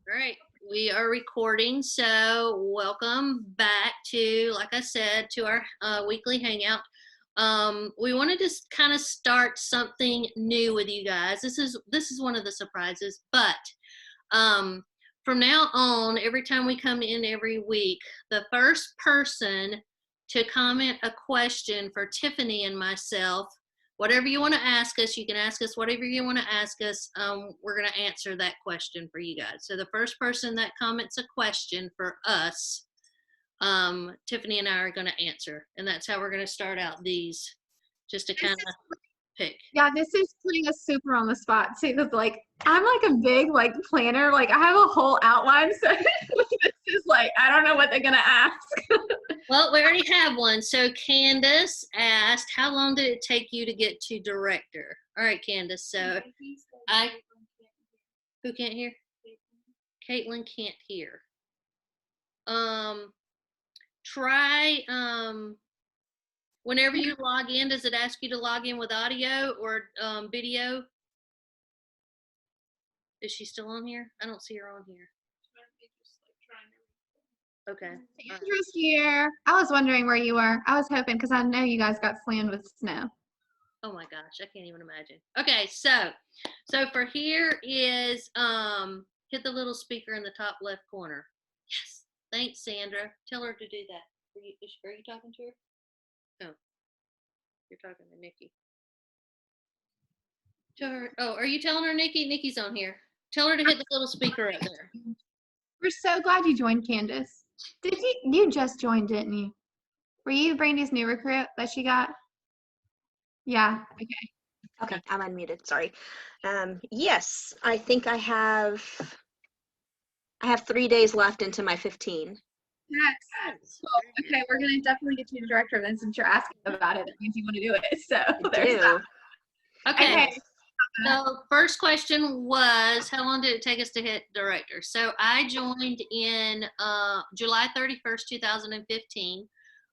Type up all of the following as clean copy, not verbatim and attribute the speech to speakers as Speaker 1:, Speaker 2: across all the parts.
Speaker 1: All right, we are recording, so welcome back to, like I said, to our weekly hangout. We wanted to kind of start something new with you guys. This is one of the surprises, but um, from now on, every time we come in every week, the first person to comment a question for Tiffany and myself, whatever you want to ask us, you can ask us whatever you want to ask us. We're going to answer that question for you guys. So the first person that comments a question for us, Tiffany and I are going to answer. And that's how we're going to start out these, just to kind of pick.
Speaker 2: Yeah, this is putting us super on the spot too. Cause like I'm like a big like planner. Like I have a whole outline. So this is like I don't know what they're gonna ask.
Speaker 1: Well, we already have one. So Candace asked, how long did it take you to get to director? All right, Candace. So who can't hear? Caitlin can't hear. Try, whenever you log in, does it ask you to log in with audio or video? Is she still on here? I don't see her on here. Okay.
Speaker 2: Sandra's here. I was wondering where you were. I was hoping because I know you guys got slammed with snow.
Speaker 1: Oh my gosh, I can't even imagine. Okay, so for here is hit the little speaker in the top left corner. Yes. Thanks, Sandra. Tell her to do that. Are you talking to her? Oh, you're talking to Nikki. Tell her. Oh, are you telling her, Nikki? Nikki's on here. Tell her to hit the little speaker up there.
Speaker 2: We're so glad you joined, Candace. Did you just joined, didn't you? Were you Brandy's new recruit that she got? Yeah. Okay.
Speaker 3: Okay, I'm unmuted. Sorry. Yes, I think I have 3 days left into my 15.
Speaker 2: Yes. Cool. Okay, we're gonna definitely get you the director then, since you're asking about it. That means you want to do it. So there's that.
Speaker 1: Okay. So first question was, how long did it take us to hit director? So I joined in July 31st, 2015.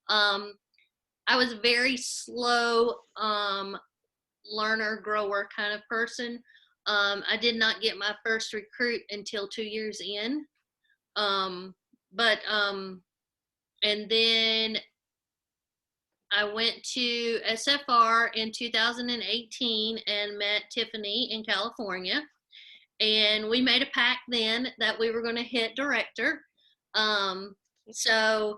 Speaker 1: I was a very slow learner, grower kind of person. I did not get my first recruit until 2 years in. And then I went to SFR in 2018 and met Tiffany in California. And we made a pact then that we were going to hit director. So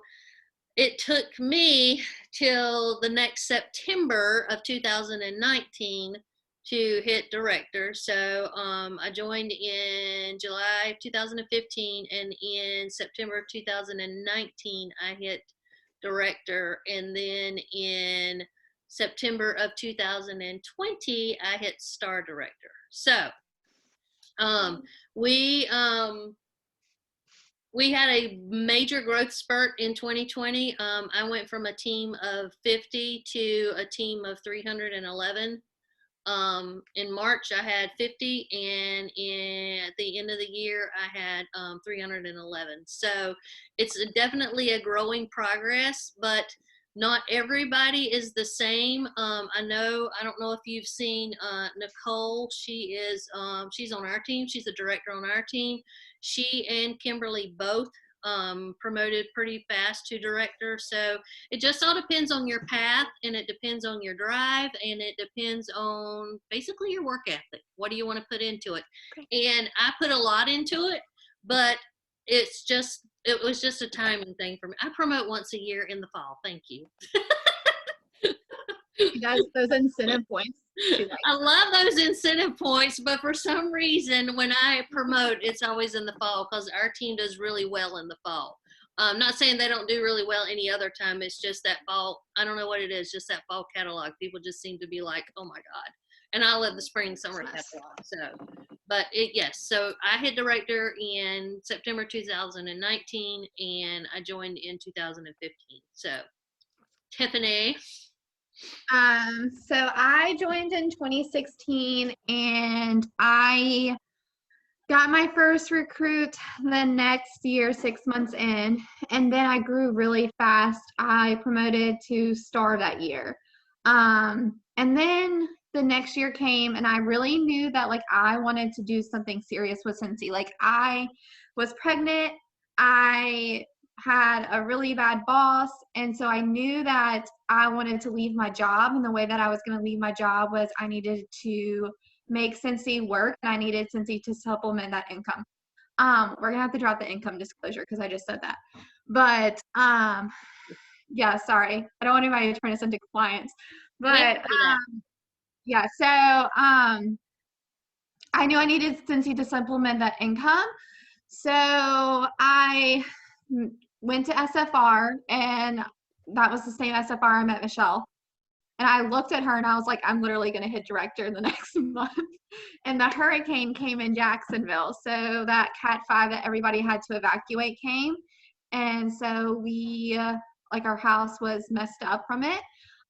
Speaker 1: it took me till the next September of 2019 to hit director. So I joined in July of 2015, and in September of 2019, I hit director. And then in September of 2020, I hit star director. So we had a major growth spurt in 2020. I went from a team of 50 to a team of 311. In March, I had 50, and at the end of the year, I had 311. So it's definitely a growing progress, but not everybody is the same. I don't know if you've seen Nicole. She's on our team. She's a director on our team. She and Kimberly both promoted pretty fast to director. So it just all depends on your path, and it depends on your drive, and it depends on basically your work ethic. What do you want to put into it? And I put a lot into it, but it was just a timing thing for me. I promote once a year in the fall. Thank you.
Speaker 2: She does those incentive points.
Speaker 1: I love those incentive points, but for some reason, when I promote, it's always in the fall because our team does really well in the fall. I'm not saying they don't do really well any other time. It's just that fall. I don't know what it is, just that fall catalog. People just seem to be like, oh my God. And I love the spring summer catalog. So I hit director in September 2019, and I joined in 2015. So Tiffany.
Speaker 2: So I joined in 2016, and I got my first recruit the next year, 6 months in, and then I grew really fast. I promoted to star that year. And then the next year came and I really knew that like I wanted to do something serious with Cincy. Like I was pregnant. I had a really bad boss. And so I knew that I wanted to leave my job. And the way that I was going to leave my job was I needed to make Cincy work and I needed Cincy to supplement that income. We're gonna have to drop the income disclosure because I just said that. But yeah, sorry. I don't want anybody to turn us into compliance.
Speaker 1: We have
Speaker 2: But
Speaker 1: to do that.
Speaker 2: yeah, so I knew I needed Cincy to supplement that income. So I went to SFR, and that was the same SFR I met Michelle. And I looked at her and I was like, I'm literally going to hit director in the next month. And the hurricane came in Jacksonville. So that Cat 5 that everybody had to evacuate came. And so we, like our house was messed up from it.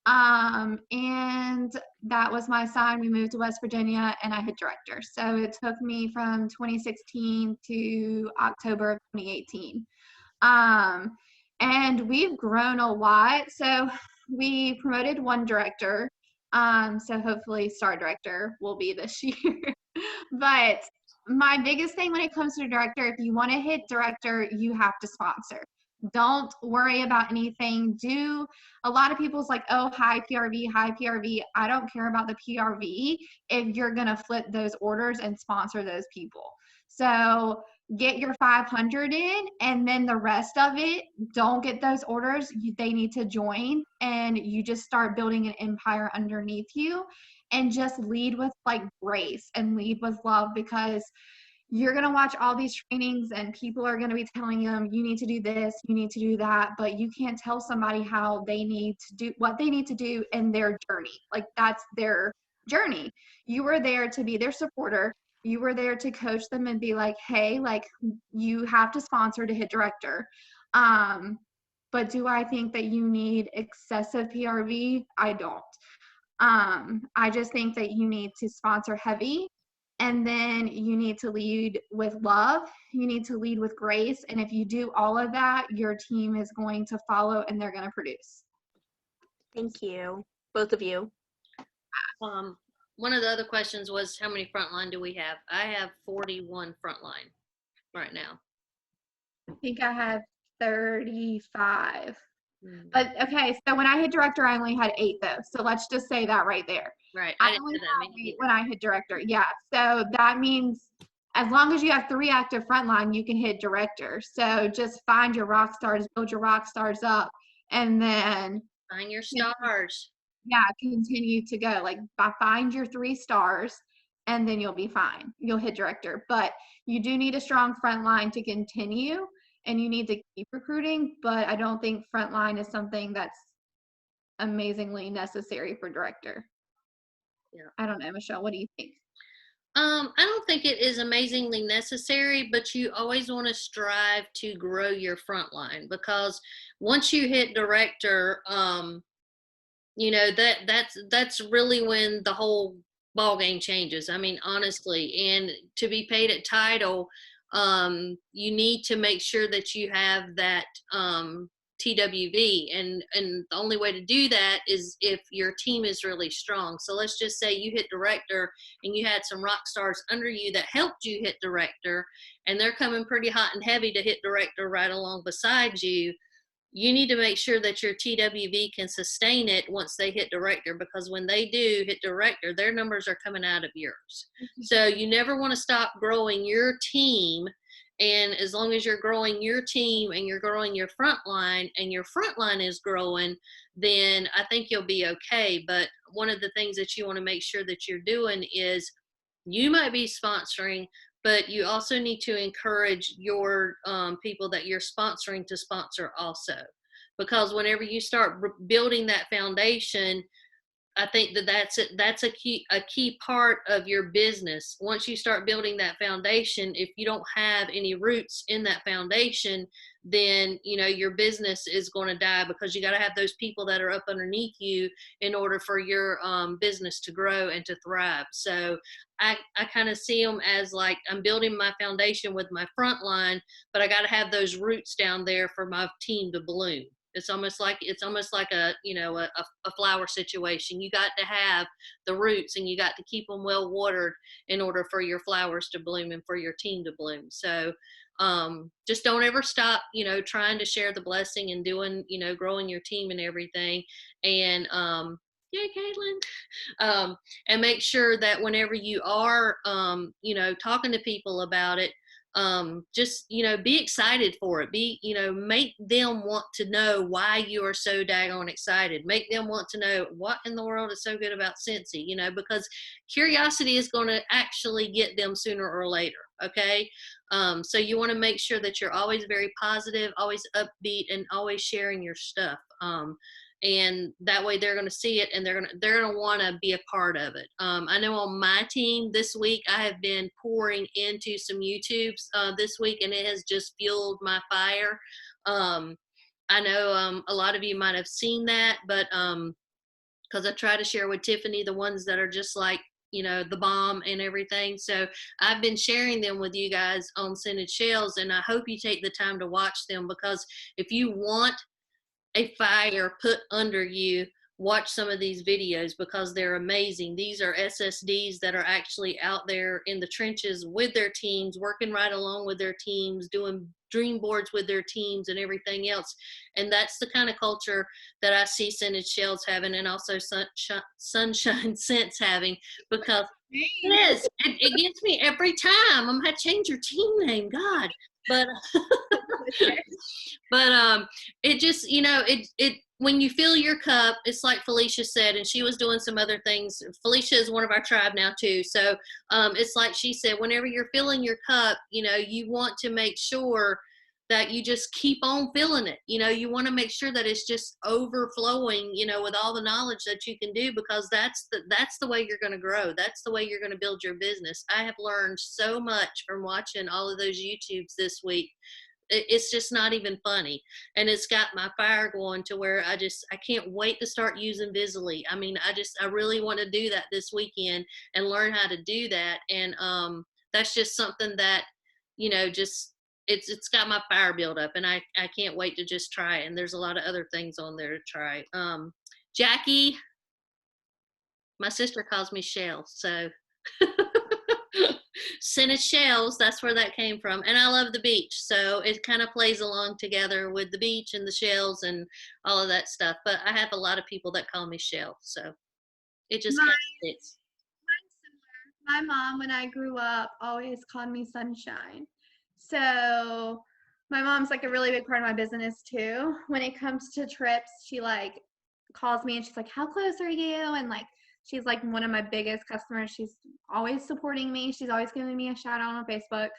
Speaker 2: And that was my sign. We moved to West Virginia and I hit director. So it took me from 2016 to October of 2018. And we've grown a lot. So we promoted one director. So hopefully star director will be this year. But my biggest thing when it comes to director, if you want to hit director, you have to sponsor. Don't worry about anything. Do a lot of people's like, oh, high PRV, high PRV. I don't care about the PRV if you're going to flip those orders and sponsor those people. So get your 500 in, and then the rest of it, don't get those orders. They need to join, and you just start building an empire underneath you, and just lead with like grace and lead with love, because you're going to watch all these trainings and people are going to be telling them, you need to do this, you need to do that, but you can't tell somebody how they need to do what they need to do in their journey. Like that's their journey. You were there to be their supporter. You were there to coach them and be like, hey, like you have to sponsor to hit director. But do I think that you need excessive PRV? I don't. I just think that you need to sponsor heavy, and then you need to lead with love. You need to lead with grace. And if you do all of that, your team is going to follow and they're going to produce.
Speaker 3: Thank you, both of you.
Speaker 1: One of the other questions was how many frontline do we have? I have 41 frontline right now.
Speaker 2: I think I have 35. But okay, so when I hit director, I only had 8 though. So let's just say that right there.
Speaker 1: Right.
Speaker 2: I only had 8 when I hit director. Yeah. So that means as long as you have 3 active frontline, you can hit director. So just find your rock stars, build your rock stars up, and then
Speaker 1: find your stars.
Speaker 2: Yeah, continue to go. Like find your 3 stars, and then you'll be fine. You'll hit director. But you do need a strong front line to continue, and you need to keep recruiting. But I don't think frontline is something that's amazingly necessary for director.
Speaker 1: Yeah.
Speaker 2: I don't know, Michelle, what do you think?
Speaker 1: I don't think it is amazingly necessary, but you always want to strive to grow your front line, because once you hit director, you know, that's really when the whole ball game changes. I mean, honestly, and to be paid at title, you need to make sure that you have that TWV, and the only way to do that is if your team is really strong. So let's just say you hit director and you had some rock stars under you that helped you hit director, and they're coming pretty hot and heavy to hit director right along beside you. You need to make sure that your TWV can sustain it once they hit director, because when they do hit director, their numbers are coming out of yours. So you never want to stop growing your team. And as long as you're growing your team and you're growing your front line and your front line is growing, then I think you'll be okay. But one of the things that you want to make sure that you're doing is you might be sponsoring, but you also need to encourage your people that you're sponsoring to sponsor also. Because whenever you start building that foundation, I think that's a key part of your business. Once you start building that foundation, if you don't have any roots in that foundation, then you know your business is going to die, because you got to have those people that are up underneath you in order for your business to grow and to thrive. So I kind of see them as like, I'm building my foundation with my front line, but I got to have those roots down there for my team to bloom. It's almost like a, you know, a flower situation. You got to have the roots, and you got to keep them well watered in order for your flowers to bloom and for your team to bloom. So just don't ever stop, you know, trying to share the blessing and doing, you know, growing your team and everything. And yay, Caitlin. And make sure that whenever you are, you know, talking to people about it, just, you know, be excited for it. You know, make them want to know why you are so daggone excited. Make them want to know what in the world is so good about Scentsy, you know, because curiosity is going to actually get them sooner or later. Okay. So you want to make sure that you're always very positive, always upbeat, and always sharing your stuff. And that way they're going to see it, and they're going to want to be a part of it. I know on my team this week, I have been pouring into some YouTubes this week, and it has just fueled my fire. I know a lot of you might have seen that, but because I try to share with Tiffany the ones that are just like, you know, the bomb and everything. So I've been sharing them with you guys on Scented Shells, and I hope you take the time to watch them, because if you want a fire put under you, watch some of these videos, because they're amazing. These are SSDs that are actually out there in the trenches with their teams, working right along with their teams, doing dream boards with their teams and everything else. And that's the kind of culture that I see Scented Shells having, and also Sunshine Scents having, because it gets me every time. I'm gonna have to change your team name, God. But it just, you know, it when you fill your cup, it's like Felicia said, and she was doing some other things. Felicia is one of our tribe now too. So it's like she said, whenever you're filling your cup, you know, you want to make sure that you just keep on filling it. You know, you want to make sure that it's just overflowing, you know, with all the knowledge that you can do, because that's the way you're going to grow. That's the way you're going to build your business. I have learned so much from watching all of those YouTubes this week. It's just not even funny, and it's got my fire going to where I can't wait to start using Visily. I mean, I really want to do that this weekend and learn how to do that. And that's just something that, you know, just it's got my fire built up, and I can't wait to just try it. And there's a lot of other things on there to try. Jackie, my sister calls me Shell, so Scented Shells, that's where that came from. And I love the beach, so it kind of plays along together with the beach and the shells and all of that stuff. But I have a lot of people that call me Shell, so it just kind of fits.
Speaker 2: My mom, when I grew up, always called me Sunshine. So my mom's like a really big part of my business too. When it comes to trips, she like calls me and she's like, how close are you? And like, she's like one of my biggest customers. She's always supporting me. She's always giving me a shout out on Facebook.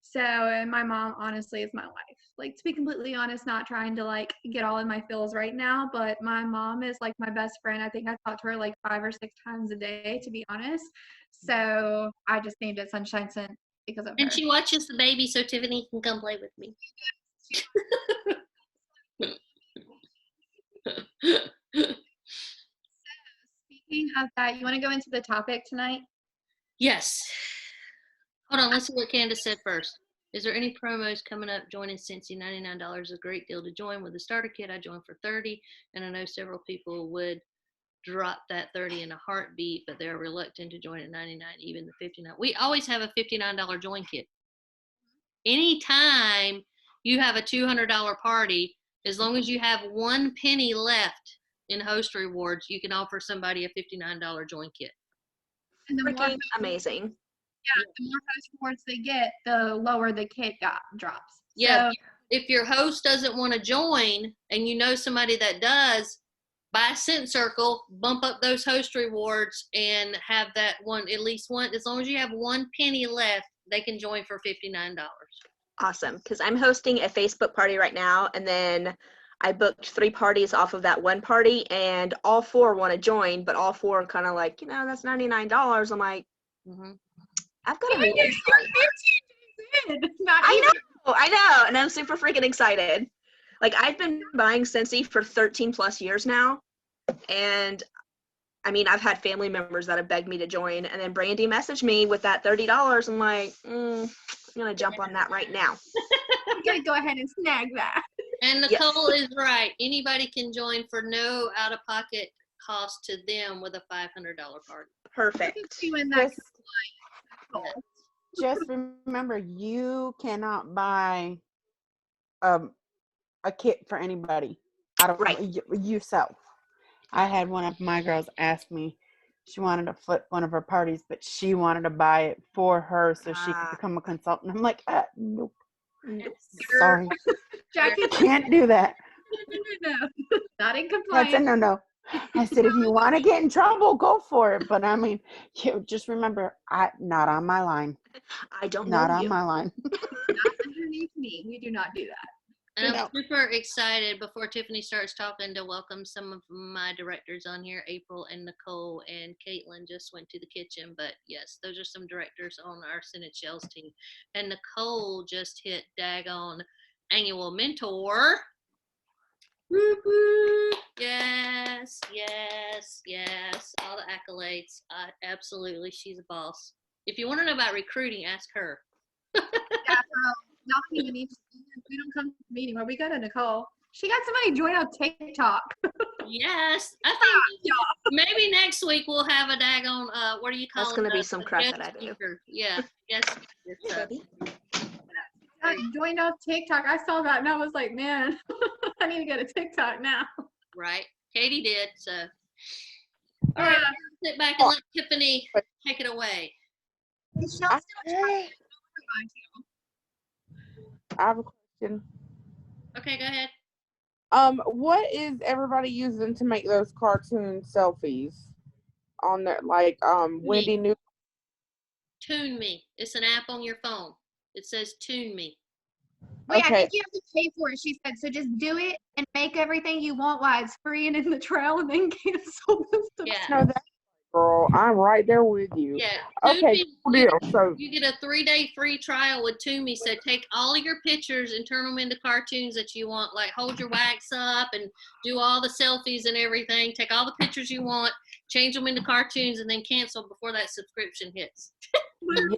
Speaker 2: So, and my mom honestly is my life. Like, to be completely honest, not trying to like get all in my feels right now, but my mom is like my best friend. I think I talk to her like 5 or 6 times a day, to be honest. So I just named it Sunshine Scent because of her.
Speaker 1: And she watches the baby so Tiffany can come play with me.
Speaker 2: Speaking of that, you want to go into the topic tonight?
Speaker 1: Yes. Hold on, let's see what Candace said first. Is there any promos coming up? Joining Scentsy, $99 is a great deal to join. With the starter kit, I joined for $30, and I know several people would drop that $30 in a heartbeat, but they're reluctant to join at $99, even the $59. We always have a $59 join kit. Anytime you have a $200 party, as long as you have 1 penny left in host rewards, you can offer somebody a $59 join kit.
Speaker 2: And the more
Speaker 3: amazing.
Speaker 2: Yeah, the more host rewards they get, the lower the kit drops.
Speaker 1: Yeah, so, if your host doesn't want to join and you know somebody that does, buy a Scent Circle, bump up those host rewards, and have that one, at least one, as long as you have 1 penny left, they can join for $59.
Speaker 3: Awesome, because I'm hosting a Facebook party right now, and then I booked 3 parties off of that one party, and all 4 want to join, but all 4 are kind of like, you know, that's $99. I'm like, I've got a meeting. I know, and I'm super freaking excited. Like, I've been buying Scentsy for 13 plus years now, and I mean, I've had family members that have begged me to join, and then Brandy messaged me with that $30. I'm like, I'm gonna jump on that right now.
Speaker 2: I'm gonna go ahead and snag that.
Speaker 1: And
Speaker 3: Yes.
Speaker 1: Nicole is right. Anybody can join for no out-of-pocket cost to them with a $500 party.
Speaker 3: Perfect.
Speaker 2: See when that
Speaker 4: Just, just remember, you cannot buy a kit for anybody out of
Speaker 3: Right.
Speaker 4: yourself. I had one of my girls ask me, she wanted to flip one of her parties, but she wanted to buy it for her so she could become a consultant. I'm like, nope.
Speaker 3: Nope.
Speaker 4: Sorry.
Speaker 2: Jackie,
Speaker 4: Can't do that.
Speaker 2: no, not in
Speaker 4: That's a
Speaker 2: compliance.
Speaker 4: no. I said, if you want to get in trouble, go for it. But I mean, just remember, not on my line.
Speaker 3: I don't
Speaker 4: Not
Speaker 3: know
Speaker 4: on
Speaker 3: you.
Speaker 4: my line.
Speaker 2: Not underneath me. We do not do that.
Speaker 1: And
Speaker 4: No.
Speaker 1: I'm super excited before Tiffany starts talking to welcome some of my directors on here. April and Nicole and Caitlin just went to the kitchen, but yes, those are some directors on our Senate Shells team. And Nicole just hit daggone annual mentor. Woo woo. Yes, yes, yes. All the accolades. Absolutely, she's a boss. If you want to know about recruiting, ask her.
Speaker 2: Yeah, girl. Not even need to. We don't come to the meeting. Well, we got a Nicole. She got somebody join on TikTok.
Speaker 1: Yes, I think maybe next week we'll have a daggone, what do you call it?
Speaker 3: That's gonna be some crap
Speaker 1: guest
Speaker 3: that I do.
Speaker 1: speaker. Yeah, yes.
Speaker 2: I joined off TikTok. I saw that and I was like, man, I need to get a TikTok now.
Speaker 1: Right. Katie did, so. All right, sit back and let Tiffany take it away.
Speaker 2: Michelle's still trying to
Speaker 5: I have a question.
Speaker 1: Okay, go ahead.
Speaker 5: What is everybody using to make those cartoon selfies on their Wendy New?
Speaker 1: Tune Me. It's an app on your phone. It says Tune Me.
Speaker 2: Wait, I
Speaker 5: Okay.
Speaker 2: think you have to pay for it, she said. So just do it and make everything you want while it's free and in the trial and then cancel the
Speaker 1: Yeah.
Speaker 5: No, that's girl. I'm right there with you.
Speaker 1: Yeah.
Speaker 5: Okay,
Speaker 1: Tune
Speaker 5: cool
Speaker 1: Me,
Speaker 5: deal. So
Speaker 1: you get a 3-day free trial with Toomey. So take all of your pictures and turn them into cartoons that you want. Like hold your wax up and do all the selfies and everything. Take all the pictures you want, change them into cartoons, and then cancel before that subscription hits.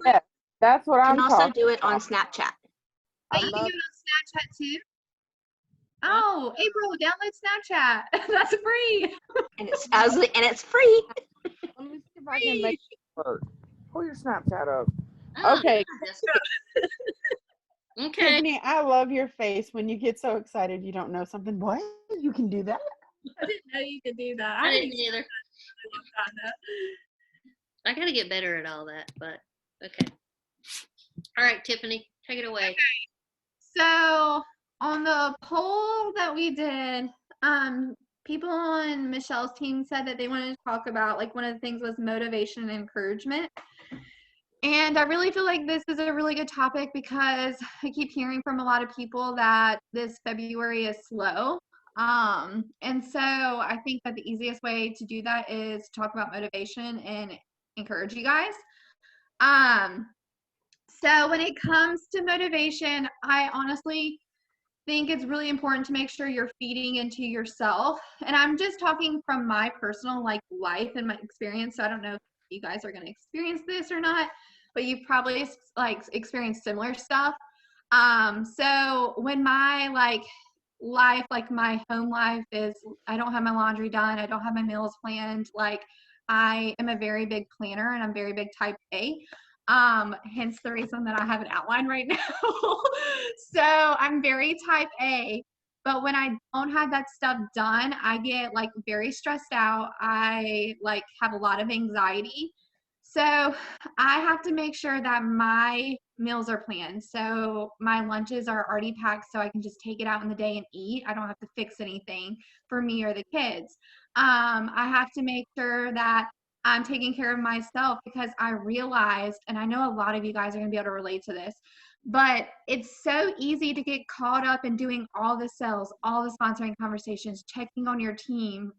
Speaker 5: yes, that's what
Speaker 3: You
Speaker 5: I'm
Speaker 3: can also
Speaker 5: talking
Speaker 3: do it on
Speaker 5: about.
Speaker 3: Snapchat.
Speaker 2: But
Speaker 5: I
Speaker 2: you can
Speaker 5: love
Speaker 2: do it on Snapchat too. Oh, April, download Snapchat. That's free.
Speaker 3: And it's free.
Speaker 5: Let me see if I can make it work. Pull your Snapchat up.
Speaker 1: Oh,
Speaker 5: Okay.
Speaker 1: yes. Okay.
Speaker 4: Tiffany, I love your face when you get so excited you don't know something. What? You can do that?
Speaker 2: I didn't know you could do that.
Speaker 1: I
Speaker 2: I
Speaker 1: didn't either. I gotta get better at all that, but okay. All right, Tiffany, take it away.
Speaker 2: So on the poll that we did, people on Michelle's team said that they wanted to talk about, like, one of the things was motivation and encouragement. And I really feel like this is a really good topic because I keep hearing from a lot of people that this February is slow. And so I think that the easiest way to do that is to talk about motivation and encourage you guys. So when it comes to motivation, I honestly think it's really important to make sure you're feeding into yourself. And I'm just talking from my personal life and my experience. So I don't know if you guys are going to experience this or not, but you've probably experienced similar stuff. So when my life, my home life is, I don't have my laundry done, I don't have my meals planned. I am a very big planner and I'm very big type A. Hence the reason that I have an outline right now. So I'm very type A, but when I don't have that stuff done, I get very stressed out. I have a lot of anxiety. So I have to make sure that my meals are planned. So my lunches are already packed so I can just take it out in the day and eat. I don't have to fix anything for me or the kids. I have to make sure that I'm taking care of myself because I realized, and I know a lot of you guys are going to be able to relate to this, but it's so easy to get caught up in doing all the sales, all the sponsoring conversations, checking on your team,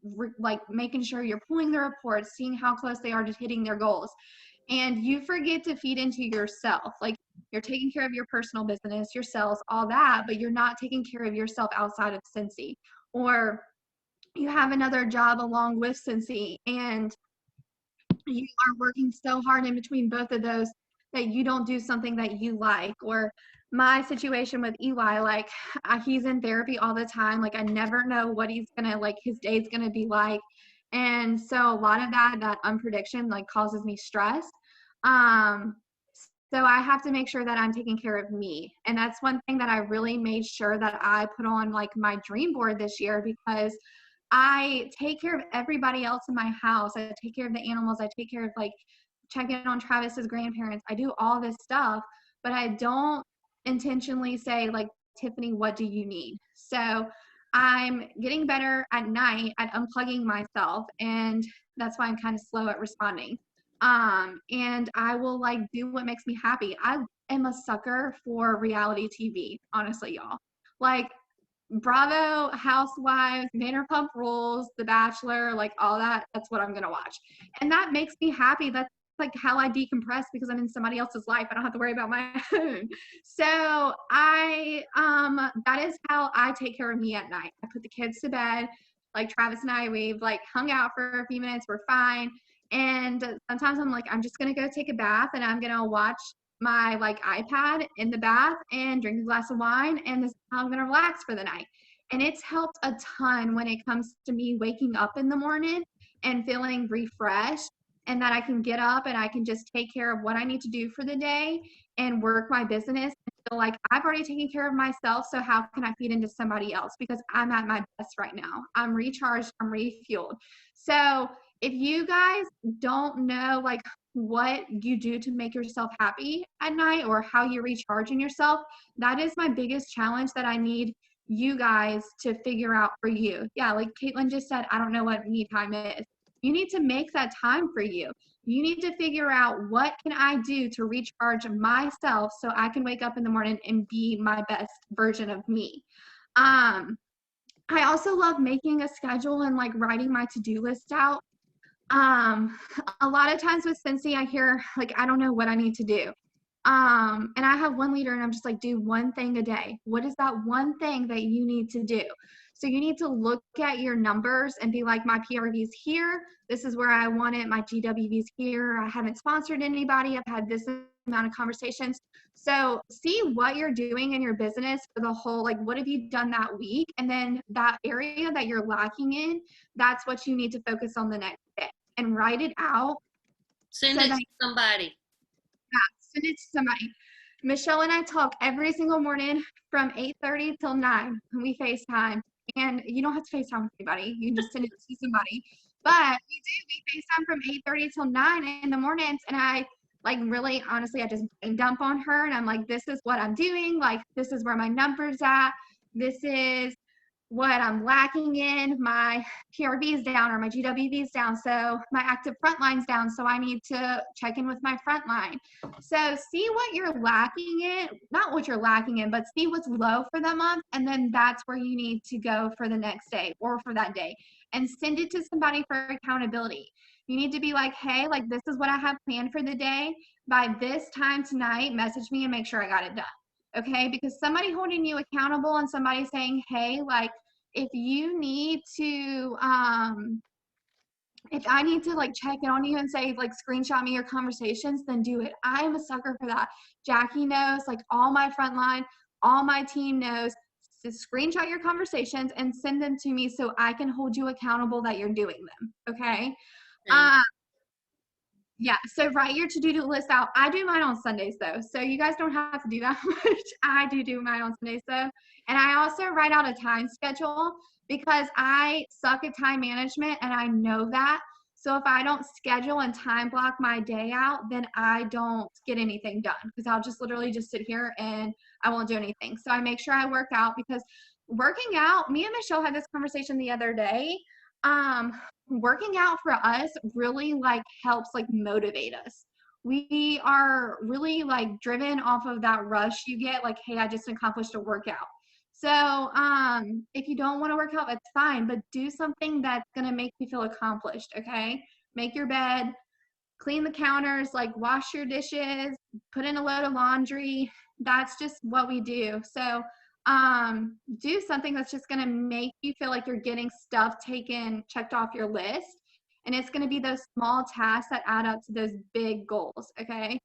Speaker 2: making sure you're pulling the reports, seeing how close they are to hitting their goals. And you forget to feed into yourself. You're taking care of your personal business, your sales, all that, but you're not taking care of yourself outside of Cincy. Or you have another job along with Cincy and you are working so hard in between both of those that you don't do something that you like. Or my situation with Eli, like he's in therapy all the time. Like I never know what he's gonna, like his day's gonna be like. And so a lot of that unprediction like causes me stress. Um, so I have to make sure that I'm taking care of me. And that's one thing that I really made sure that I put on like my dream board this year, because I take care of everybody else in my house. I take care of the animals. I take care of like check in on Travis's grandparents. I do all this stuff, but I don't intentionally say like, Tiffany, what do you need? So I'm getting better at night at unplugging myself, and that's why I'm kind of slow at responding. And I will like do what makes me happy. I am a sucker for reality TV, honestly, y'all. Like Bravo, Housewives, Vanderpump Rules, The Bachelor, like all that, that's what I'm going to watch. And that makes me happy. That's like how I decompress, because I'm in somebody else's life. I don't have to worry about my own. So that is how I take care of me at night. I put the kids to bed. Like Travis and I, we've like hung out for a few minutes. We're fine. And sometimes I'm like, I'm just going to go take a bath, and I'm going to watch my like iPad in the bath and drink a glass of wine, and this is how I'm gonna relax for the night. And it's helped a ton when it comes to me waking up in the morning and feeling refreshed, and that I can get up and I can just take care of what I need to do for the day and work my business and feel like I've already taken care of myself. So how can I feed into somebody else? Because I'm at my best right now. I'm recharged, I'm refueled. So if you guys don't know like what you do to make yourself happy at night or how you're recharging yourself, that is my biggest challenge that I need you guys to figure out for you. Yeah, like Caitlin just said, I don't know what me time is. You need to make that time for you. You need to figure out, what can I do to recharge myself so I can wake up in the morning and be my best version of me. I also love making a schedule and like writing my to-do list out. A lot of times with Cincy, I hear like, I don't know what I need to do. And I have one leader, and I'm just like, do one thing a day. What is that one thing that you need to do? So you need to look at your numbers and be like, my PRV's here. This is where I want it. My GWV's here. I haven't sponsored anybody. I've had this amount of conversations. So see what you're doing in your business for the whole, like, what have you done that week? And then that area that you're lacking in, that's what you need to focus on the next day, and write it out.
Speaker 1: Send it to somebody.
Speaker 2: Send it to somebody. Michelle and I talk every single morning from 8:30 till 9 when we FaceTime. And you don't have to FaceTime with anybody. You can just send it to somebody. But we FaceTime from 8:30 till 9 in the mornings. And I like really, honestly, I just brain dump on her. And I'm like, this is what I'm doing. Like, this is where my number's at. This is what I'm lacking in. My PRV is down, or my GWV is down, so my active front line's down, so I need to check in with my front line. So see what you're lacking in, not what you're lacking in, but see what's low for the month, and then that's where you need to go for the next day or for that day, and send it to somebody for accountability. You need to be like, hey, like, this is what I have planned for the day. By this time tonight, message me and make sure I got it done. Okay, because somebody holding you accountable and somebody saying, hey, like, if you need to, if I need to like check in on you and say, like, screenshot me your conversations, then do it. I'm a sucker for that. Jackie knows, like, all my frontline, all my team knows to screenshot your conversations and send them to me so I can hold you accountable that you're doing them. Okay. Yeah, so write your to-do list out. I do mine on Sundays, though, so you guys don't have to do that much. I do mine on Sundays, though. And I also write out a time schedule, because I suck at time management, and I know that. So if I don't schedule and time block my day out, then I don't get anything done, because I'll just literally just sit here and I won't do anything. So I make sure I work out, because working out, me and Michelle had this conversation the other day. Working out for us really like helps like motivate us. We are really like driven off of that rush you get, like, hey, I just accomplished a workout. So if you don't want to work out, that's fine, but do something that's going to make you feel accomplished. Okay, make your bed, clean the counters, like wash your dishes, put in a load of laundry. That's just what we do. So do something that's just going to make you feel like you're getting stuff checked off your list. And it's going to be those small tasks that add up to those big goals. Okay.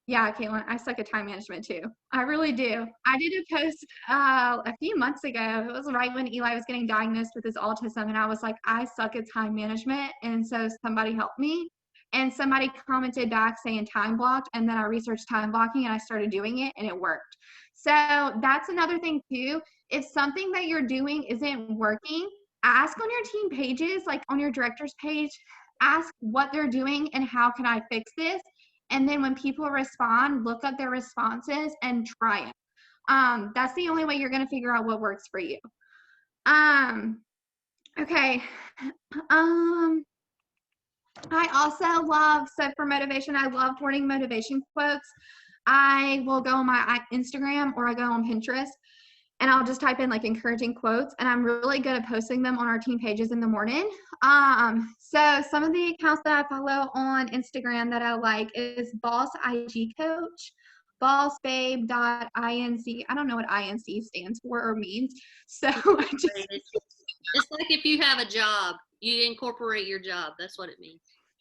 Speaker 2: Yeah, Caitlin, I suck at time management too. I really do. I did a post a few months ago. It was right when Eli was getting diagnosed with his autism, and I was like, I suck at time management, and so somebody helped me. And somebody commented back saying time blocked, and then I researched time blocking and I started doing it, and it worked. So that's another thing too. If something that you're doing isn't working, ask on your team pages, like on your director's page, ask what they're doing and how can I fix this. And then when people respond, look up their responses and try it. That's the only way you're going to figure out what works for you. Okay. I also love, so for motivation, I love wording motivation quotes. I will go on my Instagram or I go on Pinterest and I'll just type in like encouraging quotes, and I'm really good at posting them on our team pages in the morning. So some of the accounts that I follow on Instagram that I like is Boss IG Coach, bossbabe.inc. I don't know what INC stands for or means. So
Speaker 1: it's like if you have a job, you incorporate your job. That's what it means.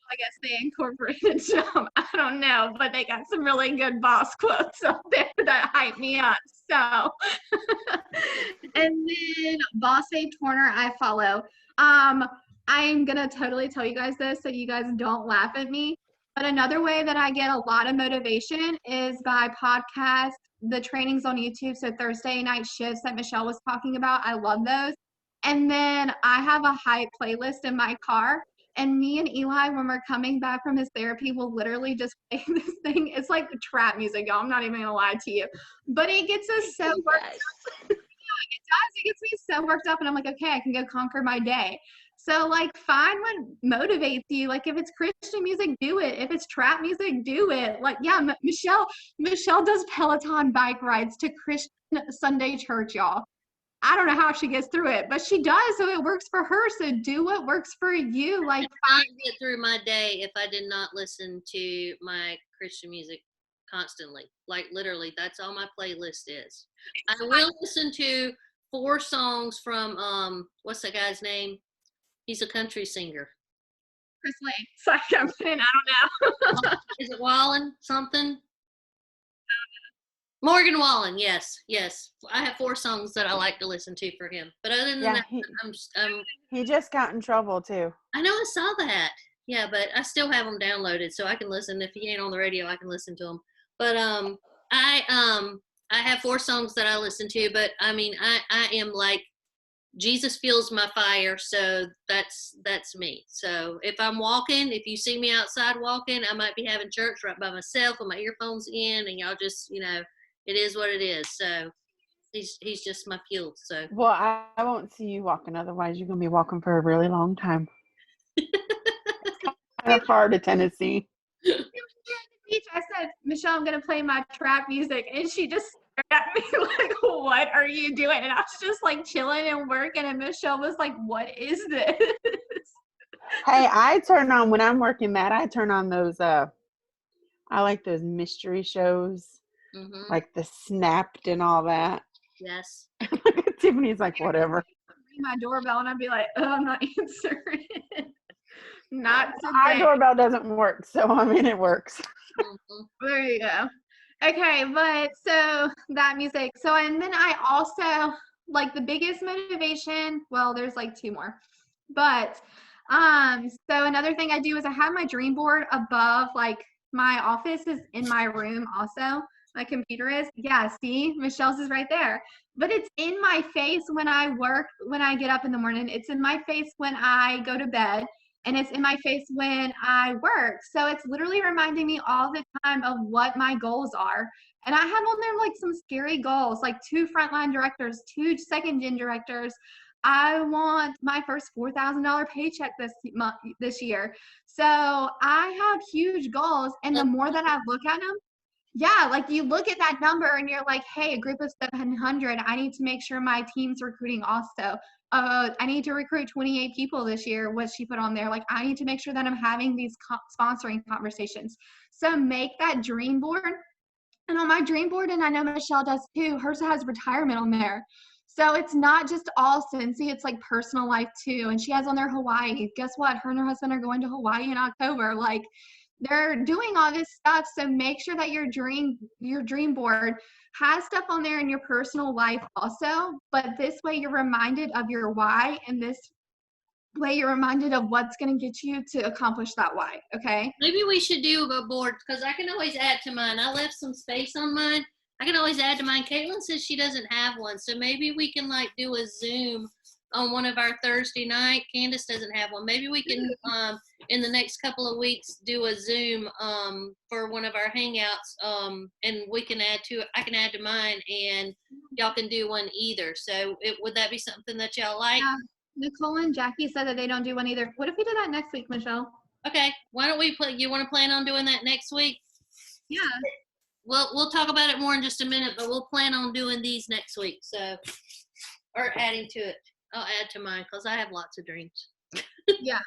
Speaker 2: I guess they incorporated some. I don't know, but they got some really good boss quotes up there that hype me up. So, and then Boss Babe Torner, I follow. I'm gonna totally tell you guys this so you guys don't laugh at me. But another way that I get a lot of motivation is by podcast, the trainings on YouTube. So Thursday night shifts that Michelle was talking about, I love those. And then I have a hype playlist in my car. And me and Eli, when we're coming back from his therapy, will literally just play this thing. It's like the trap music, y'all. I'm not even gonna lie to you. But it gets us so worked up. Yeah, it does. It gets me so worked up, and I'm like, okay, I can go conquer my day. So like find what motivates you. Like if it's Christian music, do it. If it's trap music, do it. Like, yeah, Michelle does Peloton bike rides to Christian Sunday church, y'all. I don't know how she gets through it, but she does, so it works for her. So do what works for you. Like,
Speaker 1: I could not get through my day if I did not listen to my Christian music constantly. Like literally, that's all my playlist is. I will listen to 4 songs from what's that guy's name? He's a country singer.
Speaker 2: Chris Lake. Sorry, I don't know.
Speaker 1: Is it Wallen something? Morgan Wallen, yes. I have 4 songs that I like to listen to for him. But other than that,
Speaker 4: he just got in trouble too.
Speaker 1: I know, I saw that. Yeah, but I still have them downloaded, so I can listen. If he ain't on the radio, I can listen to them. But I have 4 songs that I listen to. But I mean, I am like, Jesus fuels my fire, so that's me. So if I'm walking, if you see me outside walking, I might be having church right by myself with my earphones in, and y'all just, it is what it is. So he's just my fuel. So
Speaker 4: well, I won't see you walking. Otherwise, you're gonna be walking for a really long time. Kind of far to Tennessee.
Speaker 2: I said, Michelle, I'm gonna play my trap music, and she just stared at me like, "What are you doing?" And I was just like chilling and working, and Michelle was like, "What is this?"
Speaker 4: Hey, I turn on when I'm working that. I turn on those. I like those mystery shows.
Speaker 1: Mm-hmm.
Speaker 4: Like the Snapped and all that.
Speaker 1: Yes.
Speaker 4: Tiffany's like, whatever.
Speaker 2: My doorbell, and I'd be like, "Oh, I'm not answering." Not today.
Speaker 4: Our doorbell doesn't work, so I mean it works.
Speaker 1: Mm-hmm.
Speaker 2: There you go. Okay, but so that music. So and then I also like the biggest motivation. Well, there's like 2 more, but so another thing I do is I have my dream board above, like my office is in my room also. My computer is. Yeah, see, Michelle's is right there. But it's in my face when I work, when I get up in the morning. It's in my face when I go to bed. And it's in my face when I work. So it's literally reminding me all the time of what my goals are. And I have on there like some scary goals, like 2 frontline directors, 2 second gen directors. I want my first $4,000 paycheck this year. So I have huge goals. And the more that I look at them, yeah, like you look at that number and you're like, hey, a group of 700, I need to make sure my team's recruiting also. I need to recruit 28 people this year, what she put on there. Like, I need to make sure that I'm having these sponsoring conversations. So make that dream board. And on my dream board, and I know Michelle does too, hers has retirement on there. So it's not just all Cincy, it's like personal life too. And she has on there Hawaii. Guess what? Her and her husband are going to Hawaii in October. Like, they're doing all this stuff. So make sure that your dream board has stuff on there in your personal life also, but this way you're reminded of your why, and this way you're reminded of what's going to get you to accomplish that why. Okay.
Speaker 1: Maybe we should do a board, because I can always add to mine. I left some space on mine. I can always add to mine. Caitlin says she doesn't have one, so maybe we can like do a Zoom on one of our Thursday night. Candace doesn't have one. Maybe we can in the next couple of weeks do a Zoom for one of our hangouts, and we can add to it. I can add to mine, and y'all can do one either. So would that be something that y'all like?
Speaker 2: Nicole and Jackie said that they don't do one either. What if we do that next week, Michelle?
Speaker 1: Okay. Why don't we you want to plan on doing that next week?
Speaker 2: Yeah.
Speaker 1: We'll talk about it more in just a minute, but we'll plan on doing these next week. So, or adding to it. I'll add to mine because I have lots of dreams.
Speaker 2: Yeah,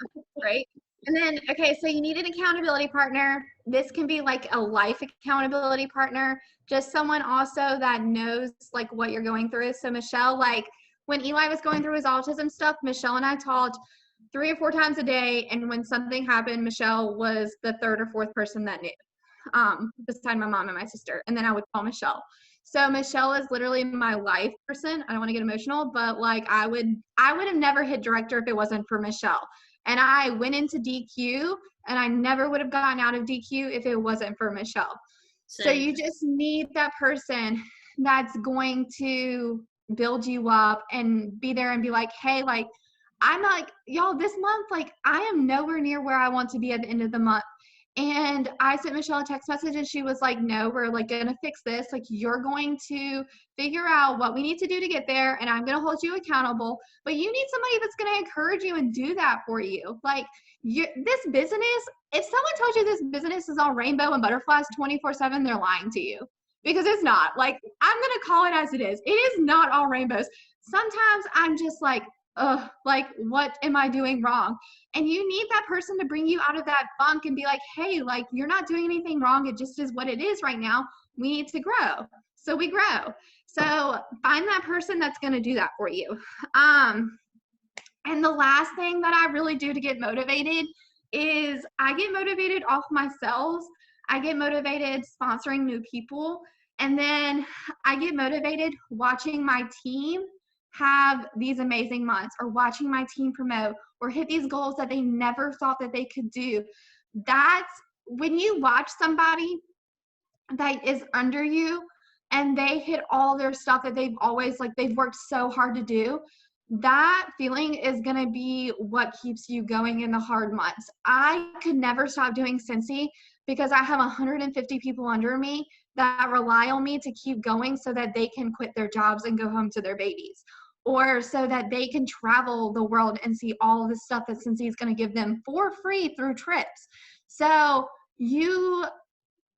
Speaker 2: right. And then, okay, so you need an accountability partner. This can be like a life accountability partner, just someone also that knows like what you're going through. So Michelle, like when Eli was going through his autism stuff, Michelle and I talked 3 or 4 times a day. And when something happened, Michelle was the 3rd or 4th person that knew, beside my mom and my sister. And then I would call Michelle. So Michelle is literally my life person. I don't want to get emotional, but like I would have never hit director if it wasn't for Michelle. And I went into DQ and I never would have gotten out of DQ if it wasn't for Michelle.
Speaker 1: Same.
Speaker 2: So you just need that person that's going to build you up and be there and be like, hey, like, I'm like, y'all, this month, like, I am nowhere near where I want to be at the end of the month. And I sent Michelle a text message and she was like, no, we're like going to fix this. Like, you're going to figure out what we need to do to get there. And I'm going to hold you accountable, but you need somebody that's going to encourage you and do that for you. Like this business, if someone told you this business is all rainbow and butterflies 24/7, they're lying to you, because it's not. Like, I'm going to call it as it is. It is not all rainbows. Sometimes I'm just like, ugh, like, what am I doing wrong? And you need that person to bring you out of that funk and be like, hey, like, you're not doing anything wrong. It just is what it is right now. We need to grow. So we grow. So find that person that's going to do that for you. And the last thing that I really do to get motivated is I get motivated off my sales. I get motivated sponsoring new people. And then I get motivated watching my team have these amazing months, or watching my team promote or hit these goals that they never thought that they could do. That's when you watch somebody that is under you and they hit all their stuff that they've always, like, they've worked so hard to do. That feeling is going to be what keeps you going in the hard months. I could never stop doing Cincy because I have 150 people under me that rely on me to keep going so that they can quit their jobs and go home to their babies, or so that they can travel the world and see all of the stuff that Cincy is going to give them for free through trips. So you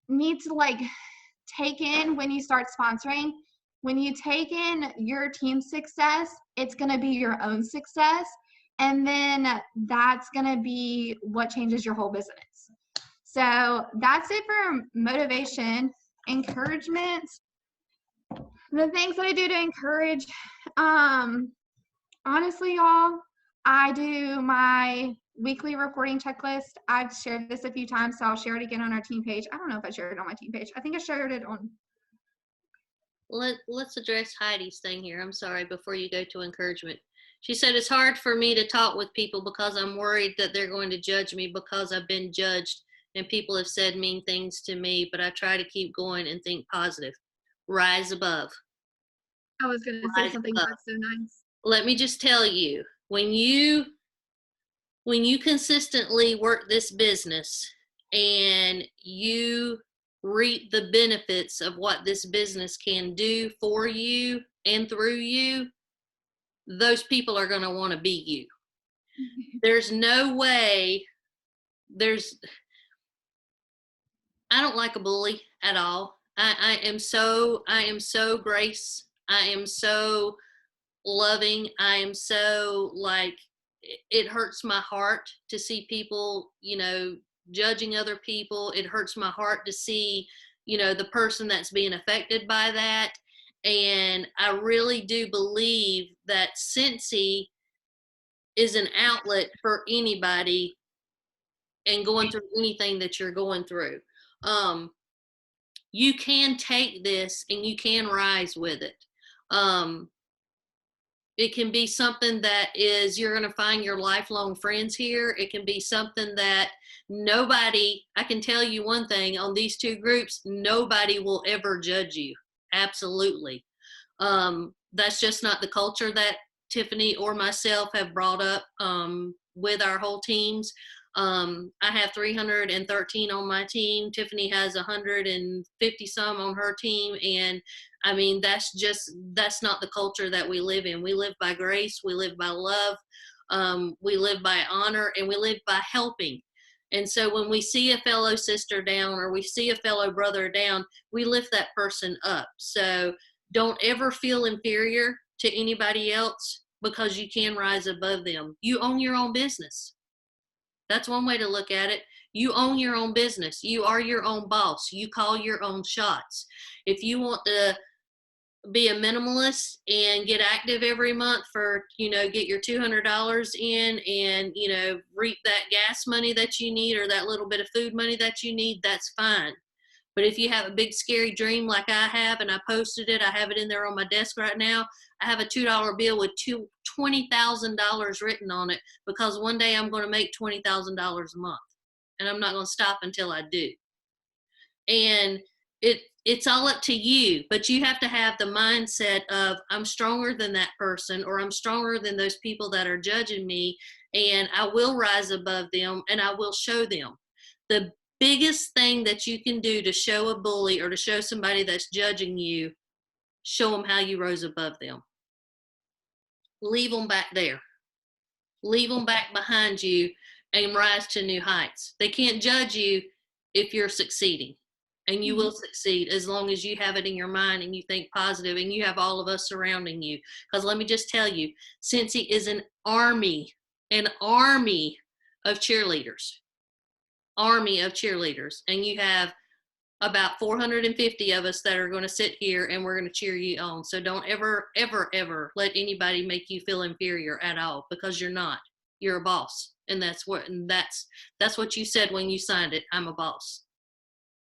Speaker 2: need to like take in, when you start sponsoring, when you take in your team's success, it's going to be your own success. And then that's going to be what changes your whole business. So that's it for motivation. Encouragement. The things that I do to encourage, honestly, y'all, I do my weekly reporting checklist. I've shared this a few times, so I'll share it again on our team page. I don't know if I shared it on my team page. I think I shared it on.
Speaker 1: Let's address Heidi's thing here. I'm sorry, before you go to encouragement. She said, it's hard for me to talk with people because I'm worried that they're going to judge me because I've been judged and people have said mean things to me, but I try to keep going and think positive. Rise above.
Speaker 2: I was going to say something that's so nice.
Speaker 1: Let me just tell you, when you consistently work this business and you reap the benefits of what this business can do for you and through you, those people are going to want to be you. There's no way, I don't like a bully at all. I am so grace. I am so loving. I am so, like, it hurts my heart to see people, judging other people. It hurts my heart to see, the person that's being affected by that. And I really do believe that Cincy is an outlet for anybody and going through anything that you're going through. You can take this and you can rise with it. It can be something that is, you're going to find your lifelong friends here. It can be something that nobody, I can tell you one thing on these two groups, nobody will ever judge you. Absolutely. That's just not the culture that Tiffany or myself have brought up with our whole teams. I have 313 on my team. Tiffany has 150 some on her team. And I mean, that's not the culture that we live in. We live by grace. We live by love. We live by honor, and we live by helping. And so when we see a fellow sister down or we see a fellow brother down, we lift that person up. So don't ever feel inferior to anybody else, because you can rise above them. You own your own business. That's one way to look at it. You own your own business. You are your own boss. You call your own shots. If you want to be a minimalist and get active every month for, get your $200 in and, reap that gas money that you need or that little bit of food money that you need, that's fine. But if you have a big scary dream like I have, and I posted it, I have it in there on my desk right now. I have a $2 bill with $20,000 written on it, because one day I'm going to make $20,000 a month, and I'm not going to stop until I do. And it's all up to you, but you have to have the mindset of, I'm stronger than that person, or I'm stronger than those people that are judging me, and I will rise above them, and I will show them. The biggest thing that you can do to show a bully or to show somebody that's judging you, show them how you rose above them. Leave them back there. Leave them back behind you and rise to new heights. They can't judge you if you're succeeding, and you will succeed as long as you have it in your mind and you think positive and you have all of us surrounding you. Because let me just tell you, Cincy is an army of cheerleaders. And you have about 450 of us that are going to sit here and we're going to cheer you on. So don't ever let anybody make you feel inferior at all, because you're not. You're a boss, and that's what you said when you signed it. I'm a boss.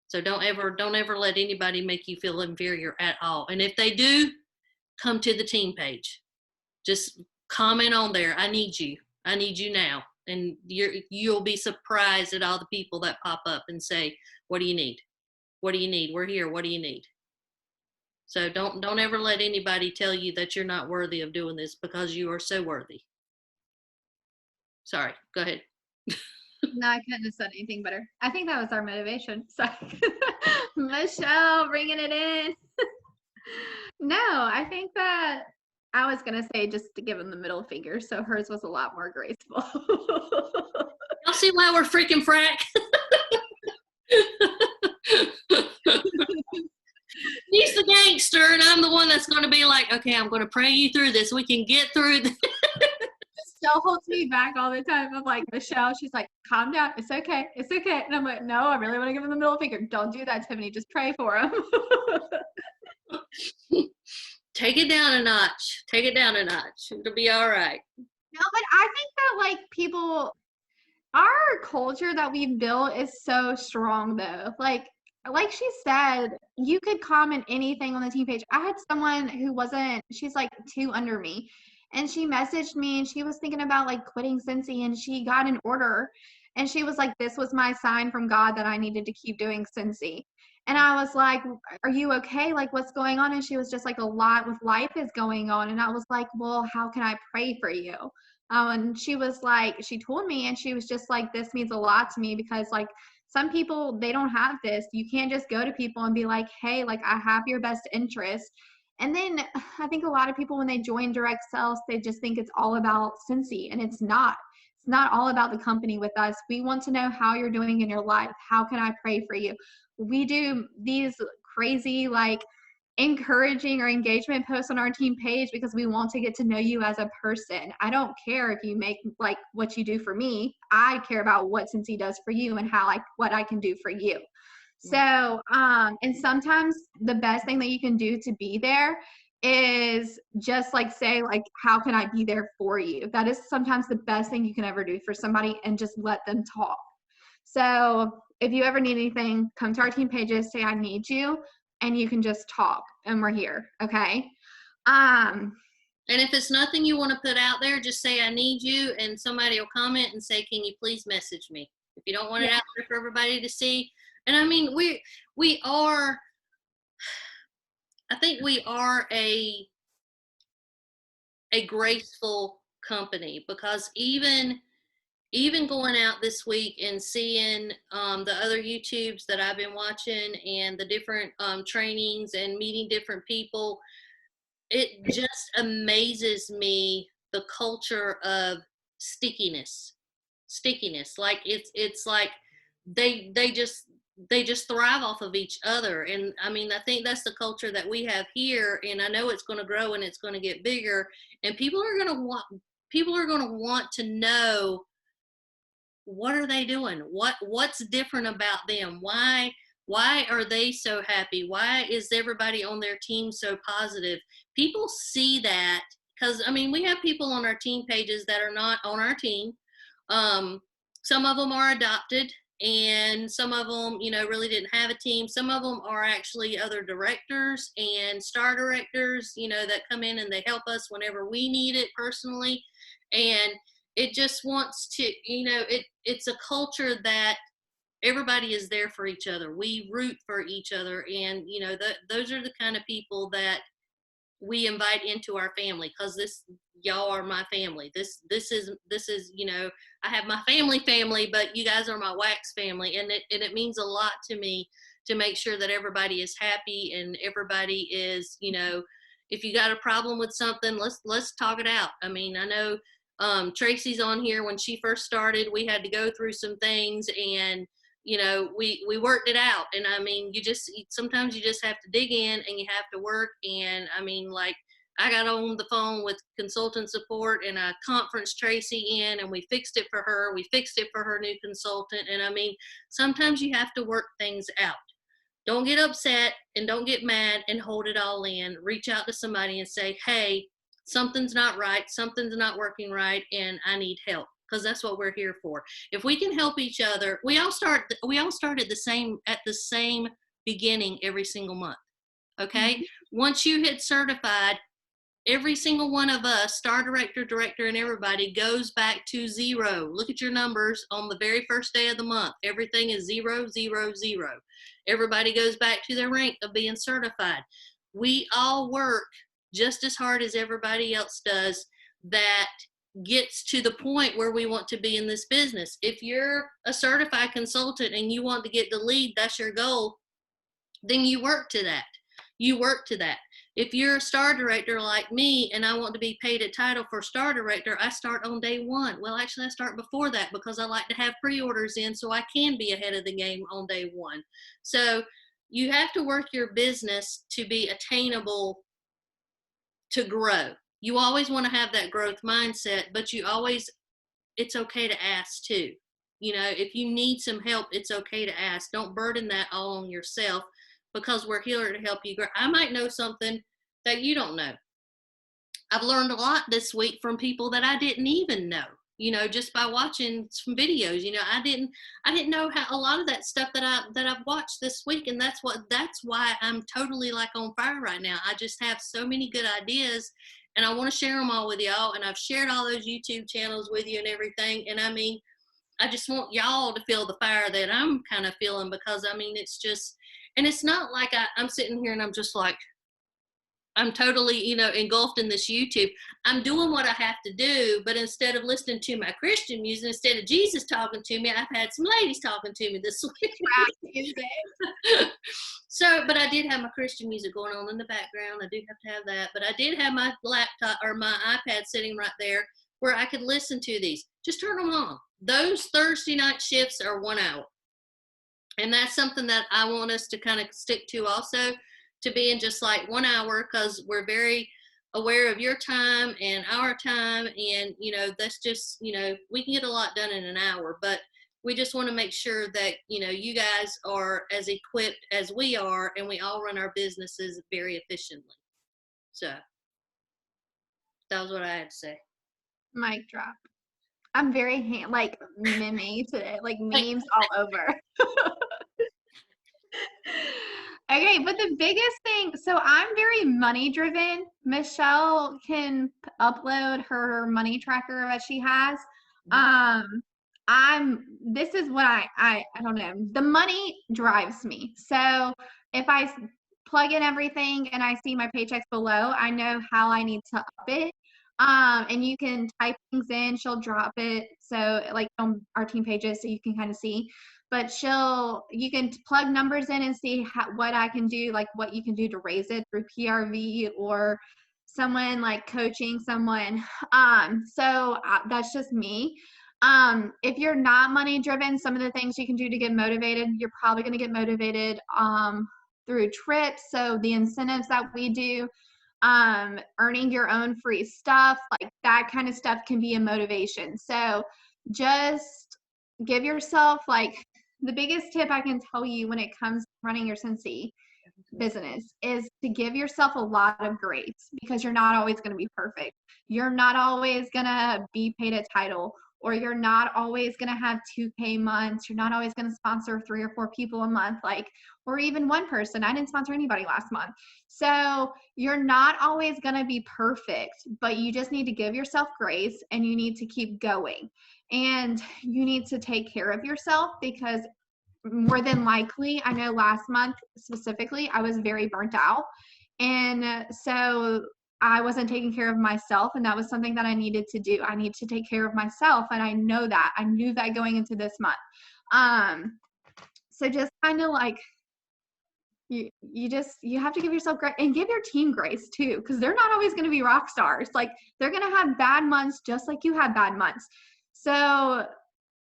Speaker 1: So don't ever let anybody make you feel inferior at all. And if they do, come to the team page. Just comment on there. I need you now. And you'll be surprised at all the people that pop up and say, what do you need? What do you need? We're here. What do you need? So don't ever let anybody tell you that you're not worthy of doing this, because you are so worthy. Sorry, go ahead.
Speaker 2: No, I couldn't have said anything better. I think that was our motivation. So Michelle bringing it in. No, I think that I was going to say just to give him the middle finger. So hers was a lot more graceful.
Speaker 1: Y'all see why we're freaking frack? He's the gangster, and I'm the one that's going to be like, okay, I'm going to pray you through this. We can get through this.
Speaker 2: Michelle holds me back all the time. I'm like, Michelle, she's like, calm down. It's okay. It's okay. And I'm like, no, I really want to give him the middle finger. Don't do that, Tiffany. Just pray for him.
Speaker 1: Take it down a notch. It'll be all right.
Speaker 2: No, but I think that like people, our culture that we've built is so strong though. Like she said, you could comment anything on the team page. I had someone who she's like 2 under me, and she messaged me and she was thinking about like quitting Cincy, and she got an order, and she was like, this was my sign from God that I needed to keep doing Cincy. And I was like, are you okay? Like, what's going on? And she was just like, a lot with life is going on. And I was like, well, how can I pray for you? And she was like, she told me, and she was just like, this means a lot to me, because like some people, they don't have this. You can't just go to people and be like, hey, like I have your best interest. And then I think a lot of people, when they join direct sales, they just think it's all about Cincy, and it's not. It's not all about the company with us. We want to know how you're doing in your life. How can I pray for you? We do these crazy like encouraging or engagement posts on our team page because we want to get to know you as a person. I don't care if you make like what you do for me. I care about what Cincy does for you and what I can do for you. So, and sometimes the best thing that you can do to be there is just like say like, how can I be there for you? That is sometimes the best thing you can ever do for somebody, and just let them talk. So if you ever need anything, come to our team pages, say I need you, and you can just talk, and we're here. Okay.
Speaker 1: And if it's nothing you want to put out there, just say I need you, and somebody will comment and say, can you please message me? If you don't want it out there for everybody to see. And I mean, we are, I think we are a graceful company, because even going out this week and seeing the other YouTubes that I've been watching and the different trainings and meeting different people, it just amazes me, the culture of stickiness. Like it's like they just thrive off of each other. And I mean, I think that's the culture that we have here, and I know it's going to grow and it's going to get bigger, and people are going to want to know, what are they doing? What's different about them? Why are they so happy? Why is everybody on their team so positive? People see that, because I mean, we have people on our team pages that are not on our team. Some of them are adopted, and some of them, really didn't have a team. Some of them are actually other directors and star directors, that come in and they help us whenever we need it personally. And it just wants to, it's a culture that everybody is there for each other. We root for each other. And, those are the kind of people that we invite into our family, because y'all are my family. This is, I have my family, but you guys are my wax family. And it means a lot to me to make sure that everybody is happy and everybody is, if you got a problem with something, let's talk it out. I mean, I know Tracy's on here. When she first started, we had to go through some things, and we worked it out. And I mean, sometimes you just have to dig in and you have to work. And I mean, like, I got on the phone with consultant support and I conferenced Tracy in, and we fixed it for her. We fixed it for her new consultant. And I mean, sometimes you have to work things out. Don't get upset and don't get mad and hold it all in. Reach out to somebody and say, hey, something's not right, something's not working right, and I need help, because that's what we're here for. If we can help each other, we all start at the same beginning every single month. Okay? Mm-hmm. Once you hit certified, every single one of us, star director, and everybody, goes back to 0. Look at your numbers on the very first day of the month. Everything is 0, 0, 0. Everybody goes back to their rank of being certified. We all work just as hard as everybody else does that gets to the point where we want to be in this business. If you're a certified consultant and you want to get the lead, that's your goal, then you work to that. If you're a star director like me and I want to be paid a title for star director, I start on day 1. Well, actually I start before that, because I like to have pre-orders in so I can be ahead of the game on day 1. So you have to work your business to be attainable, to grow. You always want to have that growth mindset, but it's okay to ask too. If you need some help, it's okay to ask. Don't burden that all on yourself, because we're here to help you grow. I might know something that you don't know. I've learned a lot this week from people that I didn't even know, just by watching some videos. I didn't know how a lot of that stuff that I've watched this week. And that's why I'm totally like on fire right now. I just have so many good ideas, and I want to share them all with y'all. And I've shared all those YouTube channels with you and everything. And I mean, I just want y'all to feel the fire that I'm kind of feeling, because I mean, it's just, and it's not like I'm sitting here and I'm just like, I'm totally, engulfed in this YouTube. I'm doing what I have to do, but instead of listening to my Christian music, instead of Jesus talking to me, I've had some ladies talking to me this week. So, but I did have my Christian music going on in the background. I do have to have that, but I did have my laptop or my iPad sitting right there where I could listen to these. Just turn them on. Those Thursday night shifts are 1 hour. And that's something that I want us to kind of stick to also, to be in just like 1 hour, because we're very aware of your time and our time. And, that's just, we can get a lot done in an hour, but we just want to make sure that, you guys are as equipped as we are, and we all run our businesses very efficiently. So that was what I had to say.
Speaker 2: Mic drop. I'm very like meme today, like memes all over. Okay, but the biggest thing, so I'm very money driven. Michelle can upload her money tracker that she has. This is what I don't know. The money drives me. So if I plug in everything and I see my paychecks below, I know how I need to up it. And you can type things in, she'll drop it. So like on our team pages, so you can kind of see, but you can plug numbers in and see what I can do, like what you can do to raise it through PRV or someone like coaching someone. That's just me. If you're not money driven, some of the things you can do to get motivated, you're probably going to get motivated through trips. So the incentives that we do, earning your own free stuff, like that kind of stuff can be a motivation. So just give yourself, like, the biggest tip I can tell you when it comes to running your Scentsy business is to give yourself a lot of grace, because you're not always going to be perfect. You're not always going to be paid a title, or you're not always going to have 2K months. You're not always going to sponsor 3 or 4 people a month, or even one person. I didn't sponsor anybody last month. So you're not always going to be perfect, but you just need to give yourself grace, and you need to keep going, and you need to take care of yourself, because more than likely, I know last month specifically, I was very burnt out. And so I wasn't taking care of myself, and that was something that I needed to do. I need to take care of myself, and I know that. I knew that going into this month. So just kind of like, you have to give yourself grace, and give your team grace too, because they're not always going to be rock stars. Like, they're going to have bad months just like you had bad months. So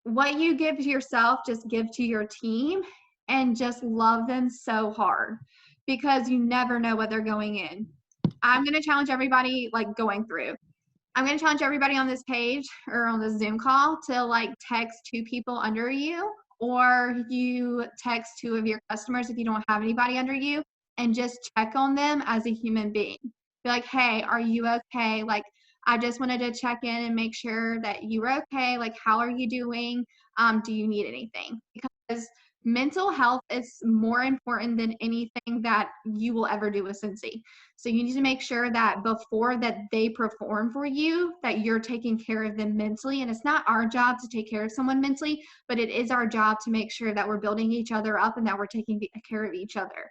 Speaker 2: what you give to yourself, just give to your team, and just love them so hard, because you never know what they're going in. I'm going to challenge everybody, like, going through. I'm going to challenge everybody on this page or on this Zoom call to, like, text 2 people under you, or you text 2 of your customers if you don't have anybody under you, and just check on them as a human being. Be like, hey, are you okay? Like, I just wanted to check in and make sure that you were okay. Like, how are you doing? Do you need anything? Because mental health is more important than anything that you will ever do with Scentsy. So you need to make sure that before that they perform for you, that you're taking care of them mentally. And it's not our job to take care of someone mentally, but it is our job to make sure that we're building each other up and that we're taking care of each other.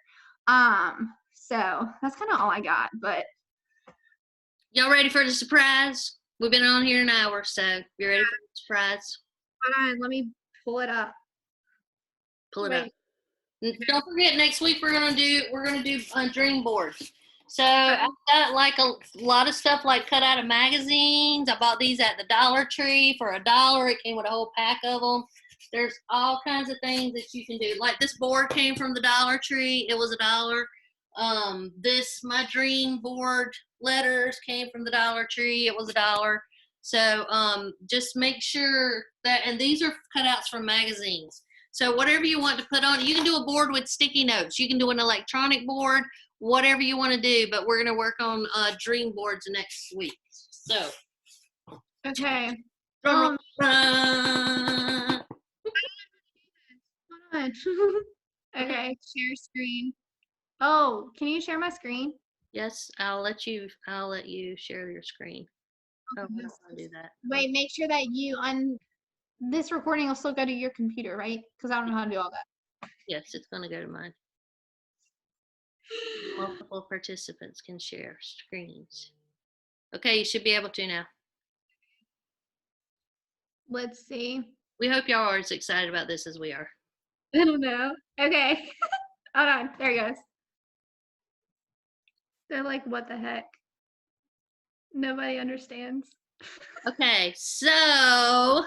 Speaker 2: So that's kind of all I got, but.
Speaker 1: Y'all ready for the surprise? We've been on here an hour, so you ready for the surprise?
Speaker 2: Hold on, let me pull it up.
Speaker 1: Pull it up. Don't forget, next week we're gonna do dream boards. So I've got like a lot of stuff like cut out of magazines. I bought these at the Dollar Tree for $1. It came with a whole pack of them. There's all kinds of things that you can do. Like this board came from the Dollar Tree. It was $1. My dream board letters came from the Dollar Tree. It was $1. So just make sure that, and these are cutouts from magazines. So whatever you want to put on, you can do a board with sticky notes. You can do an electronic board, whatever you want to do. But we're going to work on dream boards next week. So.
Speaker 2: Okay.
Speaker 1: Hold
Speaker 2: on. Okay, share screen. Oh, can you share my screen?
Speaker 1: Yes, I'll let you share your screen. Oh, I don't want to do that.
Speaker 2: Wait, make sure that this recording will still go to your computer, right? Because I don't know how to do all that.
Speaker 1: Yes, it's going to go to mine. Multiple participants can share screens. Okay, you should be able to now.
Speaker 2: Let's see.
Speaker 1: We hope y'all are as excited about this as we are.
Speaker 2: I don't know. Okay. Hold on. There it goes. They're like, what the heck? Nobody understands.
Speaker 1: Okay, so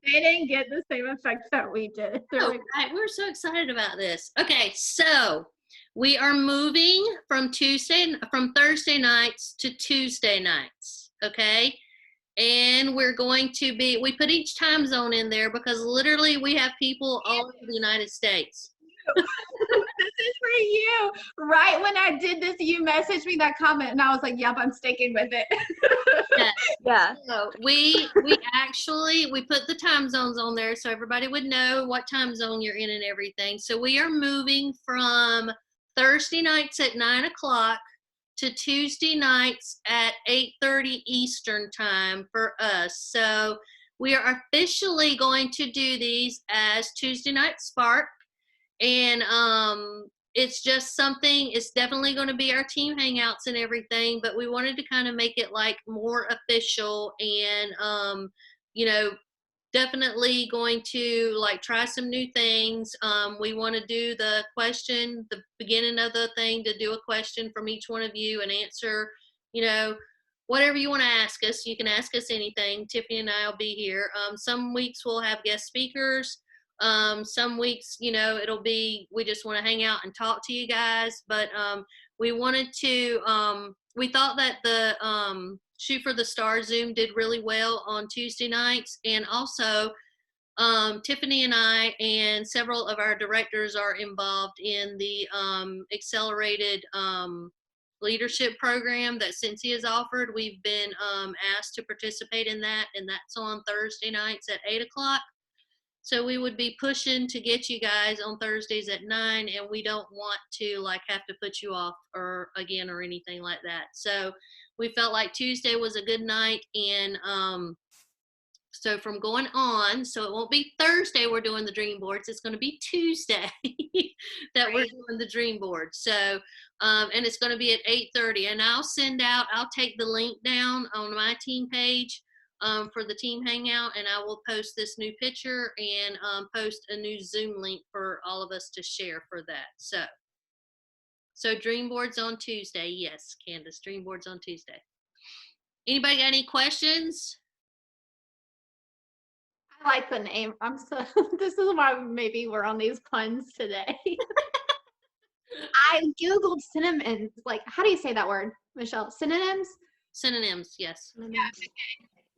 Speaker 2: they didn't get the same effect that we did.
Speaker 1: Right. We're so excited about this. Okay, so we are moving from Thursday nights to Tuesday nights. Okay, and we're going to we put each time zone in there because literally we have people all over the United States.
Speaker 2: This is for you. Right when I did this, you messaged me that comment, and I was like, "Yep, I'm sticking with it."
Speaker 1: Yes.
Speaker 3: Yeah.
Speaker 1: So we actually we put the time zones on there so everybody would know what time zone you're in and everything. So we are moving from Thursday nights at 9 o'clock to Tuesday nights at 8:30 Eastern time for us. So we are officially going to do these as Tuesday Night Spark, and it's just something. It's definitely going to be our team hangouts and everything, but we wanted to kind of make it like more official, and you know, definitely going to like try some new things. We want to do the beginning of the thing, to do a question from each one of you and answer, you know, whatever you want to ask us. You can ask us anything. Tiffany and I will be here. Some weeks we'll have guest speakers. Some weeks, you know, it'll be, we just want to hang out and talk to you guys. But we wanted to, we thought that the Shoot for the Stars Zoom did really well on Tuesday nights. And also, Tiffany and I and several of our directors are involved in the accelerated leadership program that Cincy has offered. We've been asked to participate in that, and that's on Thursday nights at 8 o'clock. So we would be pushing to get you guys on Thursdays at 9, and we don't want to like have to put you off or anything like that. So we felt like Tuesday was a good night, and so from going on, so it won't be Thursday we're doing the dream boards, it's going to be Tuesday that we're doing the dream board. So and it's going to be at 8:30, and I'll take the link down on my team page for the team hangout, and I will post this new picture and post a new Zoom link for all of us to share for that. So dream boards on Tuesday. Yes, Candace, dream boards on Tuesday. Anybody got any questions?
Speaker 2: I like the name. This is why maybe we're on these puns today. I Googled synonyms. Like, how do you say that word, Michelle? Synonyms?
Speaker 1: Synonyms, yes.
Speaker 2: Yeah.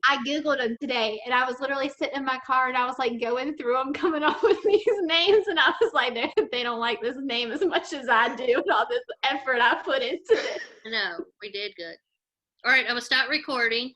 Speaker 2: I Googled them today, and I was literally sitting in my car, and I was like going through them, coming up with these names, and I was like, they don't like this name as much as I do, and all this effort I put into it.
Speaker 1: No, we did good. All right, I'm gonna stop recording.